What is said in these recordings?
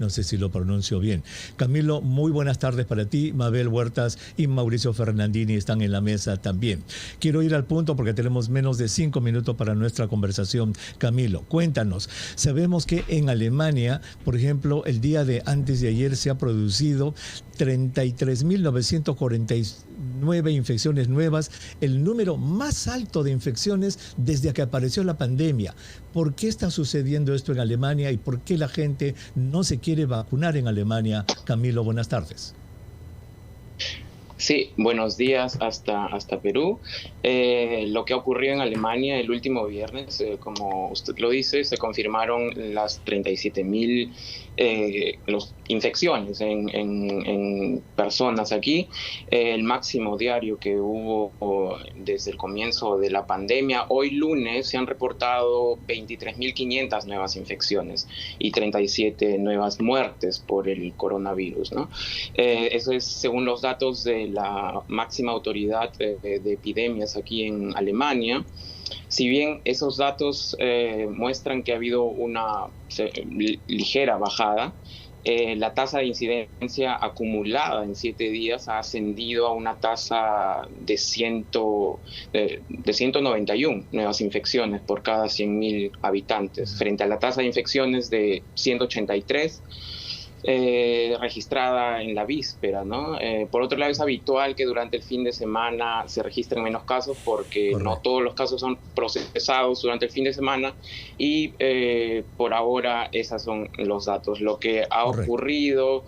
no sé si lo pronuncio bien. Camilo, muy buenas tardes para ti. Mabel Huertas y Mauricio Fernandini están en la mesa también. Quiero ir al punto porque tenemos menos de 5 minutos para nuestra conversación. Camilo, cuéntanos. Sabemos que en Alemania, por ejemplo, el día de antes de ayer se ha producido 33.949 infecciones nuevas, el número más alto de infecciones desde que apareció la pandemia. ¿Por qué está sucediendo esto en Alemania y por qué la gente no se quiere vacunar en Alemania? Camilo, buenas tardes. Sí, buenos días hasta Perú. Lo que ocurrió en Alemania el último viernes, como usted lo dice, se confirmaron las 37.000 infecciones en personas aquí. El máximo diario que hubo desde el comienzo de la pandemia. Hoy lunes se han reportado 23.500 nuevas infecciones y 37 nuevas muertes por el coronavirus, ¿no? Eso es según los datos de la máxima autoridad de epidemias aquí en Alemania. Si bien esos datos muestran que ha habido una ligera bajada, la tasa de incidencia acumulada en 7 días ha ascendido a una tasa de 191 nuevas infecciones por cada 100.000 habitantes, frente a la tasa de infecciones de 183 registrada en la víspera, ¿no? Por otro lado, es habitual que durante el fin de semana se registren menos casos porque no todos los casos son procesados durante el fin de semana y por ahora esos son los datos. Lo que ha ocurrido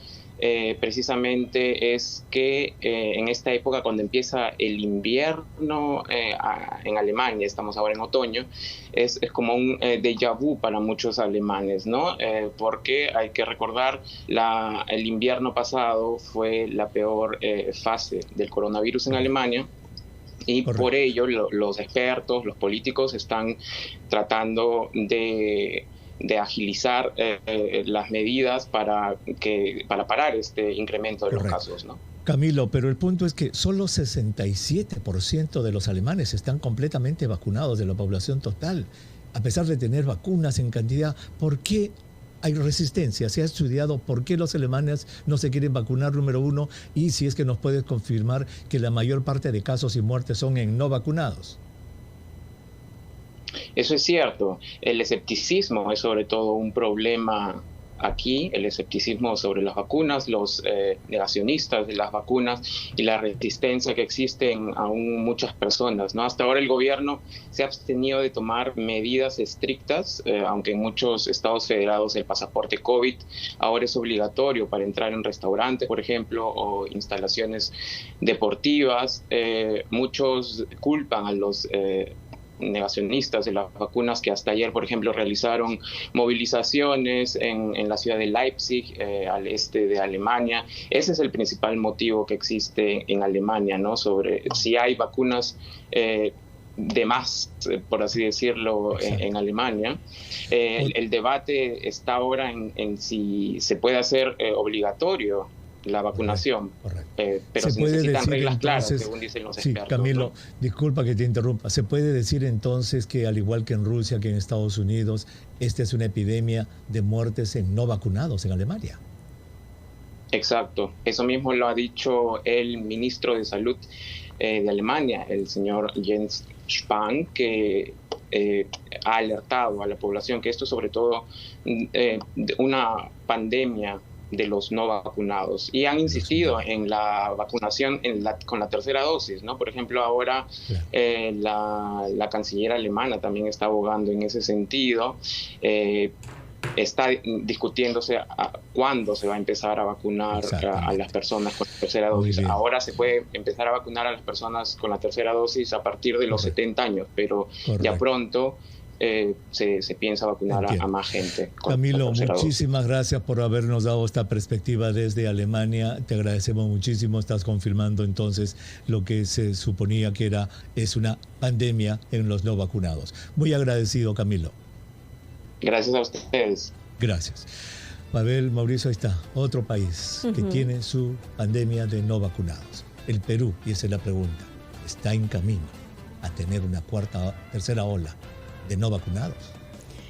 precisamente es que en esta época, cuando empieza el invierno en Alemania, estamos ahora en otoño, es como un déjà vu para muchos alemanes, ¿no? Porque hay que recordar, el invierno pasado fue la peor fase del coronavirus en Alemania. Y por ello los expertos, los políticos están tratando de agilizar las medidas para parar este incremento de los casos, ¿no? Camilo, pero el punto es que solo 67% de los alemanes están completamente vacunados de la población total. A pesar de tener vacunas en cantidad, ¿por qué hay resistencia? ¿Se ha estudiado por qué los alemanes no se quieren vacunar, número uno? Y si es que nos puedes confirmar que la mayor parte de casos y muertes son en no vacunados. Eso es cierto. El escepticismo es sobre todo un problema aquí, el escepticismo sobre las vacunas, los negacionistas de las vacunas y la resistencia que existe en aún muchas personas, ¿no? Hasta ahora el gobierno se ha abstenido de tomar medidas estrictas, aunque en muchos estados federados el pasaporte COVID ahora es obligatorio para entrar en restaurantes, por ejemplo, o instalaciones deportivas. Muchos culpan a los negacionistas de las vacunas que hasta ayer, por ejemplo, realizaron movilizaciones en la ciudad de Leipzig, al este de Alemania. Ese es el principal motivo que existe en Alemania, ¿no? Sobre si hay vacunas de más, por así decirlo, en Alemania. El debate está ahora en si se puede hacer obligatorio la vacunación, pero se necesitan reglas claras, según dicen los expertos. Camilo, ¿no? Disculpa que te interrumpa. ¿Se puede decir entonces que, al igual que en Rusia, que en Estados Unidos, esta es una epidemia de muertes en no vacunados en Alemania? Exacto. Eso mismo lo ha dicho el ministro de Salud de Alemania, el señor Jens Spahn, que ha alertado a la población que esto es sobre todo una pandemia de los no vacunados, y han insistido en la vacunación con la tercera dosis, ¿no? Por ejemplo, ahora la canciller alemana también está abogando en ese sentido. Está discutiéndose cuándo se va a empezar a vacunar a las personas con la tercera dosis. Ahora se puede empezar a vacunar a las personas con la tercera dosis a partir de los 70 años, pero ya pronto se piensa vacunar a más gente. Camilo, muchísimas gracias por habernos dado esta perspectiva desde Alemania. Te agradecemos muchísimo. Estás confirmando entonces lo que se suponía que es una pandemia en los no vacunados. Muy agradecido, Camilo. Gracias a ustedes. Gracias. Mabel, Mauricio, ahí está, otro país que tiene su pandemia de no vacunados. El Perú, y esa es la pregunta, ¿está en camino a tener una tercera ola de no vacunados?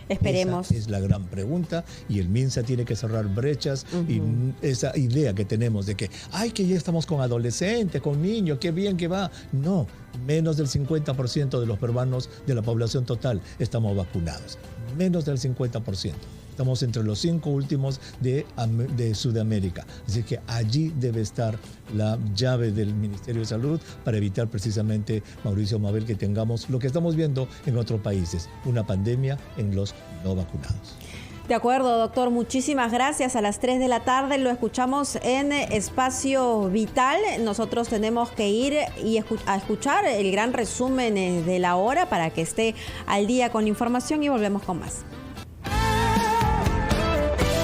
Esperemos. Esa es la gran pregunta, y el MINSA tiene que cerrar brechas. Y esa idea que tenemos de que, ay, que ya estamos con adolescentes, con niños, qué bien que va. No, menos del 50% de los peruanos de la población total estamos vacunados. Menos del 50%. Estamos entre los 5 últimos de Sudamérica. Así que allí debe estar la llave del Ministerio de Salud para evitar precisamente, Mauricio Mabel, que tengamos lo que estamos viendo en otros países, una pandemia en los no vacunados. De acuerdo, doctor. Muchísimas gracias. A las 3 de la tarde lo escuchamos en Espacio Vital. Nosotros tenemos que ir a escuchar el gran resumen de la hora para que esté al día con información y volvemos con más.